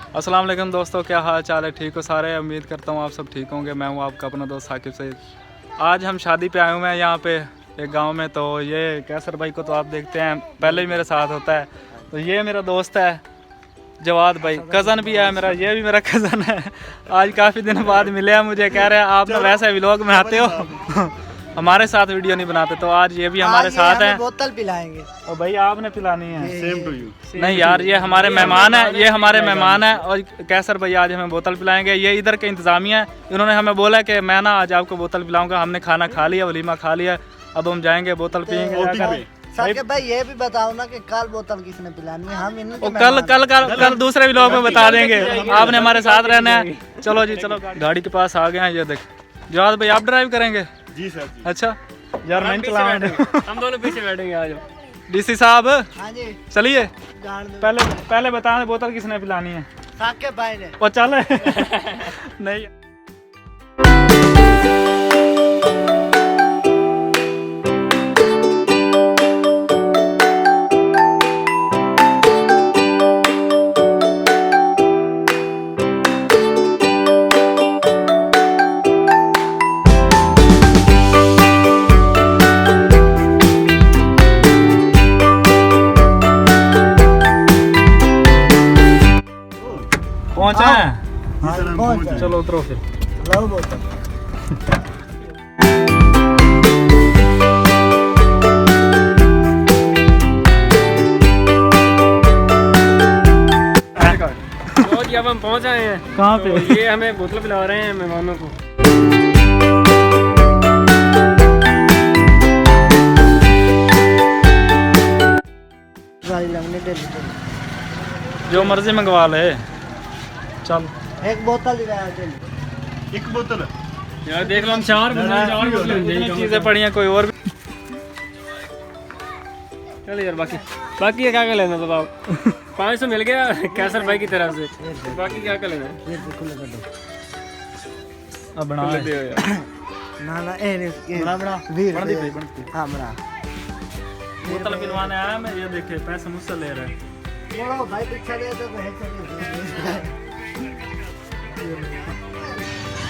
अस्सलाम वालेकुम दोस्तों, क्या हाल चाल है? ठीक हो सारे? उम्मीद करता हूँ आप सब ठीक होंगे। मैं हूँ आपका अपना दोस्त साकिब सईद। आज हम शादी पे आए हुए हैं यहाँ पे एक गांव में। तो ये कैसर भाई को तो आप देखते हैं, पहले ही मेरे साथ होता है। तो ये मेरा दोस्त है जवाद भाई, कज़न भी है मेरा, ये भी मेरा कज़न है। आज काफ़ी दिन बाद मिले हैं, मुझे कह रहे हैं आप तो वैसे व्लॉग में आते हो हमारे साथ वीडियो नहीं बनाते। तो आज ये भी हमारे साथ हैं। बोतल पिलाएंगे और भाई आपने पिलानी है। Same to you. नहीं यार, ये हमारे मेहमान है, ये हमारे मेहमान है। और कैसर भाई आज हमें बोतल पिलाएंगे। ये इधर के इंतजामिया है, इन्होंने हमें बोला कि मैं ना आज आपको बोतल पिलाऊंगा। हमने खाना खा लिया, वलीमा खा लिया, अब हम जाएंगे बोतल पियेंगे। साकिब भाई ये भी बताओ ना कि कल बोतल किसने पिलानी है? हम इन्हें कल दूसरे व्लॉग में बता देंगे। आपने हमारे साथ रहना है। चलो जी चलो, गाड़ी के पास आ गए हैं। ये देख जवाद भाई आप ड्राइव करेंगे? जी सर। अच्छा यार मैं चलाऊंगा, हम दोनों पीछे बैठेंगे। आज डीसी साहब हाँ जी चलिए। जान दो। पहले बता दें बोतल किसने पिलानी है। साकिब भाई ने। वो चल नहीं पहुंचा है। हाँ, पहुंच जाए। चलो उतरो फिर। लो बोतल। तो जी अब हम पहुंच आए हैं। कहाँ तो पे? ये हमें बोतल पिला रहे हैं मेहमानों को। गाड़ी लगने दे ली। जो मर्जी मंगवा ले। चल एक बोतल दिलाया चल। एक बोतल यार देख लो, हम चार इतनी चीजें पड़ी हैं, कोई और भी। चल यार, बाकी क्या क्या लेना तो आप 500 मिल गया कैसर भाई की तरफ से। तो बाकी क्या लेना है? ये खुले कर दो। अब बना खुले दे यार। ना ना ए रे बना वीर बना दी भाई, बना दी। हां बना। बोतल पिलवाने आया मैं, ये देखे पैसे मुझसे ले रहे हैं। बोलो भाई पीछे दे तो है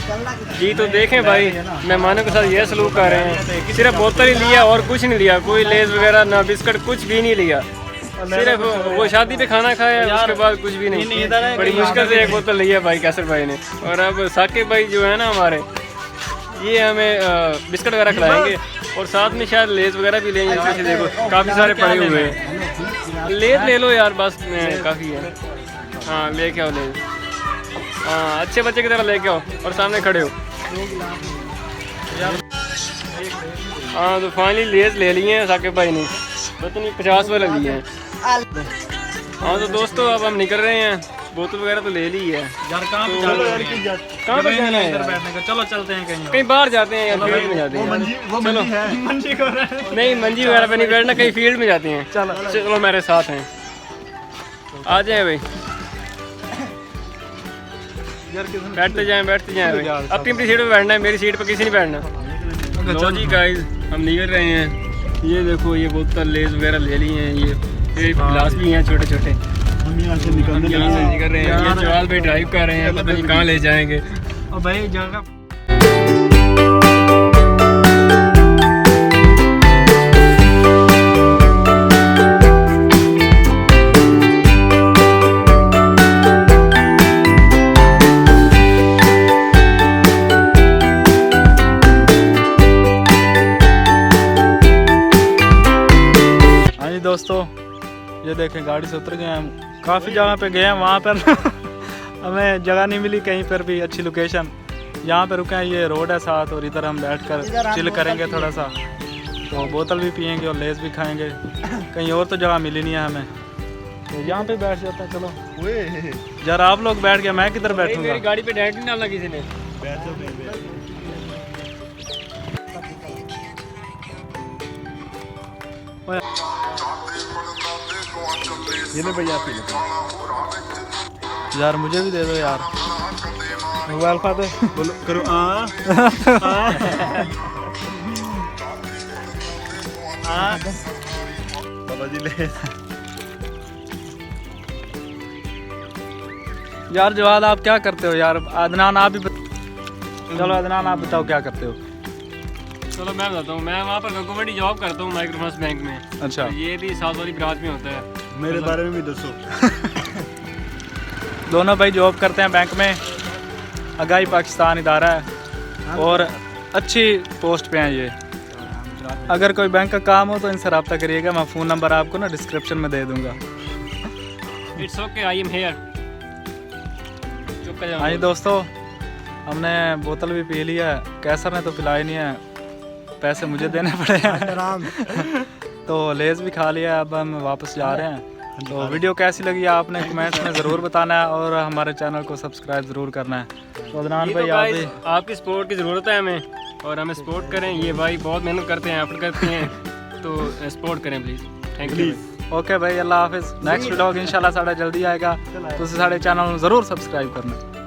चलना जी तो देखें भाई, मेहमानों के साथ ये सलूक कर रहे हैं। सिर्फ बोतल ही लिया और कुछ नहीं लिया, कोई लेज वगैरह ना बिस्किट कुछ भी नहीं लिया। सिर्फ वो शादी पे खाना खाया, उसके बाद कुछ भी नहीं। बड़ी मुश्किल से एक बोतल लिया भाई कैसर भाई ने। और अब साकिब भाई जो है ना हमारे, ये हमें बिस्किट वगैरह खिलाएंगे और साथ में शायद लेज वगैरह भी लेंगे। जैसे देखो काफ़ी सारे पड़े हुए हैं। लेज ले लो यार, बस काफ़ी है। हाँ लेके आओ लेज। हाँ अच्छे बच्चे की तरह लेके आओ और सामने खड़े हो। हाँ तो फाइनली लेज ले लिए हैं साकिब भाई ने, पता नहीं 50 वाले लिए हैं। हाँ तो दोस्तों अब हम निकल रहे हैं। बोतल वगैरह तो ले ली है यार कहाँ पे जाना है? कहाँ पे जाना है इधर यार? बैठने का। चलो चलते हैं कहीं बाहर जाते हैं यार, फील्ड में जाते हैं। वो मंजी है। मंजी को रहा है। नहीं मंजी वगैरह पे नहीं बैठना, कहीं फील्ड में जाते हैं। चलो मेरे साथ हैं, आ जाए भाई। बैठते जाएं भाई। अपनी सीट पे बैठना है, मेरी सीट पे किसी नहीं बैठना। लो जी गाइस हम निकल रहे हैं। ये देखो ये बोतल लेज वगैरह ले ली हैं। ये गिलास भी हैं छोटे छोटे। हम यहाँ से हम यहाँ से निकल रहे हैं। ये जवाल भाई ड्राइव कर रहे हैं, पता नहीं कहाँ ले जाएंगे। और भाई जगह दोस्तों, ये देखें गाड़ी से उतर गए हैं। काफ़ी जगह पे गए हैं, वहाँ पर हमें जगह नहीं मिली कहीं पर भी अच्छी लोकेशन। यहाँ पे रुके हैं, ये रोड है साथ, और इधर हम बैठकर चिल करेंगे थोड़ा सा। तो बोतल भी पियेंगे और लेस भी खाएंगे। कहीं और तो जगह मिली नहीं है हमें, तो यहाँ पे बैठ जाते हैं। चलो यार आप लोग बैठ गए, मैं किधर बैठूंगा? मेरी गाड़ी पे डेंट नहीं डालना किसी ने। ये ले भैया पी लो। यार मुझे भी दे दो यार। मोबाइल खा दे। बोलो करो बाबा जी ले। यार जवाद आप क्या करते हो यार? अदनान आप भी चलो अदनान आप बताओ क्या करते हो? चलो मैं बताता हूँ, मैं वहाँ पर गवर्नमेंट जॉब करता हूँ माइक्रो फाइनेंस बैंक में। अच्छा। तो ये भी साथ वाली ब्रांच में होता है। मेरे बारे में भी दसो। दोनों भाई जॉब करते हैं बैंक में, अगाई पाकिस्तान इदारा है और अच्छी पोस्ट पे हैं ये। अगर कोई बैंक का काम हो तो इनसे रब्ता करिएगा, मैं फ़ोन नंबर आपको ना डिस्क्रिप्शन में दे दूंगा। It's okay, I am here. हाँ जी दोस्तों, हमने बोतल भी पी लिया है, कैसर ने तो पिलाई नहीं है, पैसे मुझे देने पड़े हैं। आराम। तो लेज़ भी खा लिया, अब हम वापस जा रहे हैं। तो वीडियो कैसी लगी आपने कमेंट्स में ज़रूर बताना है और हमारे चैनल को सब्सक्राइब ज़रूर करना है। तो अदनान भाई आप भी, आपकी सपोर्ट की ज़रूरत है हमें, और हमें सपोर्ट करें। ये भाई बहुत मेहनत करते हैं, एफर्ट करते हैं, तो सपोर्ट करें प्लीज़। Thank you. ओके भाई, अल्लाह हाफिज़। नेक्स्ट व्लॉग इंशाल्लाह साढ़ा जल्दी आएगा, तुसीं साढ़े चैनल ਨੂੰ ज़रूर सब्सक्राइब करना।